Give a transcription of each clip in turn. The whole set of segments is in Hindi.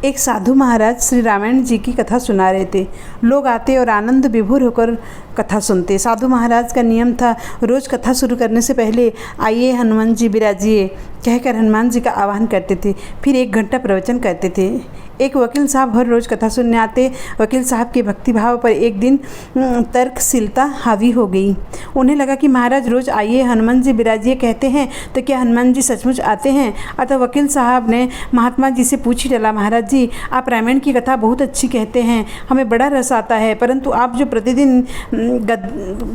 एक साधु महाराज श्री रामायण जी की कथा सुना रहे थे। लोग आते और आनंद विभोर होकर कथा सुनते। साधु महाराज का नियम था, रोज़ कथा शुरू करने से पहले आइए हनुमान जी विराजिए कहकर हनुमान जी का आह्वान करते थे। फिर 1 घंटा प्रवचन करते थे। एक वकील साहब हर रोज़ कथा सुनने आते। वकील साहब के भक्तिभाव पर एक दिन तर्कशीलता हावी हो गई। उन्हें लगा कि महाराज रोज़ आइए हनुमान जी विराजिए कहते हैं, तो क्या हनुमान जी सचमुच आते हैं? अतः वकील साहब ने महात्मा जी से पूछ ही डाला, महाराज जी, आप रामायण की कथा बहुत अच्छी कहते हैं, हमें बड़ा रस आता है, परंतु आप जो प्रतिदिन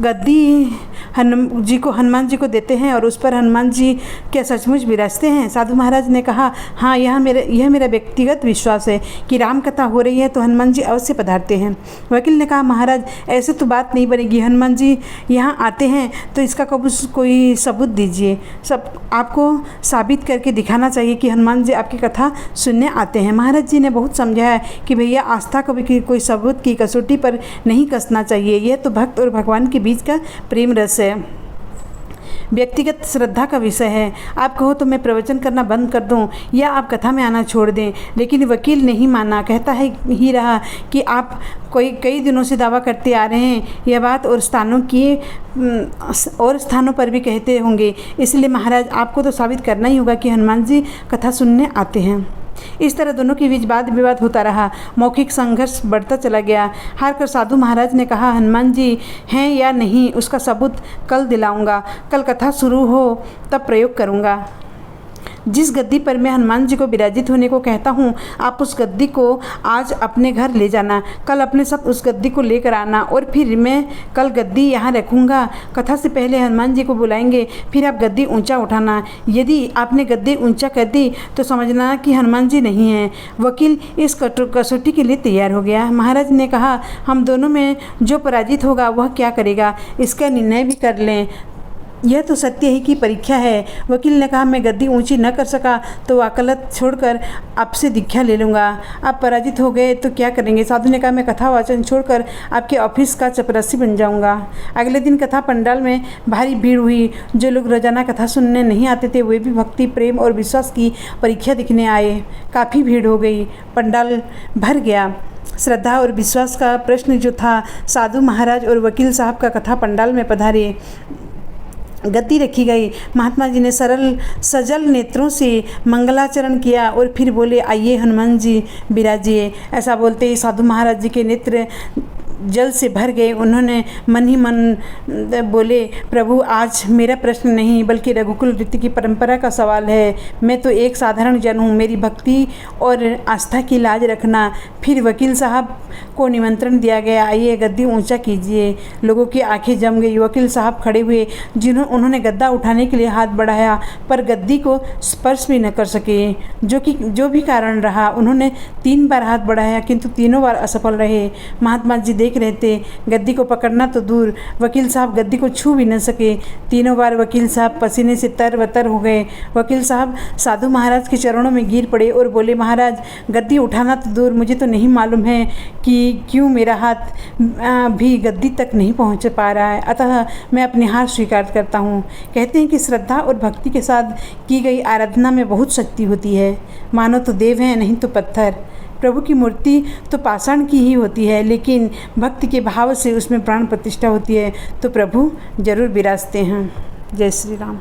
गद्दी हनुमान जी को देते हैं और उस पर हनुमान जी क्या सचमुच विराजते हैं? साधु महाराज ने कहा, हाँ, यह मेरा व्यक्तिगत विश्वास है कि राम कथा हो रही है तो हनुमान जी अवश्य पधारते हैं। वकील ने कहा, महाराज, ऐसे तो बात नहीं बनेगी। हनुमान जी यहाँ आते हैं तो इसका कोई सबूत दीजिए। सब आपको साबित करके दिखाना चाहिए कि हनुमान जी आपकी कथा सुनने आते हैं। महाराज जी ने बहुत समझाया कि भैया, आस्था को भी कोई सबूत की कसौटी पर नहीं कसना चाहिए। यह तो भक्त और भगवान के बीच का प्रेम रस है, व्यक्तिगत श्रद्धा का विषय है। आप कहो तो मैं प्रवचन करना बंद कर दूं या आप कथा में आना छोड़ दें। लेकिन वकील नहीं माना, कहता है ही रहा कि आप कई दिनों से दावा करते आ रहे हैं यह बात, और स्थानों पर भी कहते होंगे। इसलिए महाराज, आपको तो साबित करना ही होगा कि हनुमान जी कथा सुनने आते हैं। इस तरह दोनों के बीच वाद विवाद होता रहा। मौखिक संघर्ष बढ़ता चला गया। हार कर साधु महाराज ने कहा, हनुमान जी हैं या नहीं उसका सबूत कल दिलाऊंगा। कल कथा शुरू हो तब प्रयोग करूंगा। जिस गद्दी पर मैं हनुमान जी को विराजित होने को कहता हूँ, आप उस गद्दी को आज अपने घर ले जाना। कल अपने साथ उस गद्दी को लेकर आना और फिर मैं कल गद्दी यहाँ रखूँगा। कथा से पहले हनुमान जी को बुलाएंगे, फिर आप गद्दी ऊंचा उठाना। यदि आपने गद्दी ऊंचा कर दी तो समझना कि हनुमान जी नहीं हैं। वकील इस कसौटी के लिए तैयार हो गया। महाराज ने कहा, हम दोनों में जो पराजित होगा वह क्या करेगा, इसका निर्णय भी कर लें। यह तो सत्य ही की परीक्षा है। वकील ने कहा, मैं गद्दी ऊंची न कर सका तो वकालत छोड़कर आपसे दीक्षा ले लूँगा। आप पराजित हो गए तो क्या करेंगे? साधु ने कहा, मैं कथा वाचन छोड़कर आपके ऑफिस का चपरासी बन जाऊँगा। अगले दिन कथा पंडाल में भारी भीड़ हुई। जो लोग रोजाना कथा सुनने नहीं आते थे वे भी भक्ति, प्रेम और विश्वास की परीक्षा दिखने आए। काफ़ी भीड़ हो गई, पंडाल भर गया। श्रद्धा और विश्वास का प्रश्न जो था, साधु महाराज और वकील साहब का कथा पंडाल में पधारे। गद्दी रखी गई। महात्मा जी ने सरल सजल नेत्रों से मंगलाचरण किया और फिर बोले, आइए हनुमान जी विराजिए। ऐसा बोलते ही साधु महाराज जी के नेत्र जल से भर गए। उन्होंने मन ही मन बोले, प्रभु, आज मेरा प्रश्न नहीं बल्कि रघुकुल रीति की परंपरा का सवाल है। मैं तो एक साधारण जन हूँ, मेरी भक्ति और आस्था की लाज रखना। फिर वकील साहब को निमंत्रण दिया गया, आइए गद्दी ऊंचा कीजिए। लोगों की आंखें जम गई। वकील साहब खड़े हुए, उन्होंने गद्दा उठाने के लिए हाथ बढ़ाया पर गद्दी को स्पर्श भी न कर सके। जो भी कारण रहा, उन्होंने 3 बार हाथ बढ़ाया किंतु तीनों बार असफल रहे। महात्मा जी देख रहे थे। गद्दी को पकड़ना तो दूर, वकील साहब गद्दी को छू भी न सके। तीनों बार वकील साहब पसीने से तरबतर हो गए। वकील साहब साधु महाराज के चरणों में गिर पड़े और बोले, महाराज, गद्दी उठाना तो दूर, मुझे तो नहीं मालूम है कि क्यों मेरा हाथ भी गद्दी तक नहीं पहुंच पा रहा है, अतः मैं अपनी हार स्वीकार करता हूँ। कहते हैं कि श्रद्धा और भक्ति के साथ की गई आराधना में बहुत शक्ति होती है। मानो तो देव हैं, नहीं तो पत्थर। प्रभु की मूर्ति तो पाषाण की ही होती है, लेकिन भक्ति के भाव से उसमें प्राण प्रतिष्ठा होती है तो प्रभु जरूर विराजते हैं। जय श्री राम।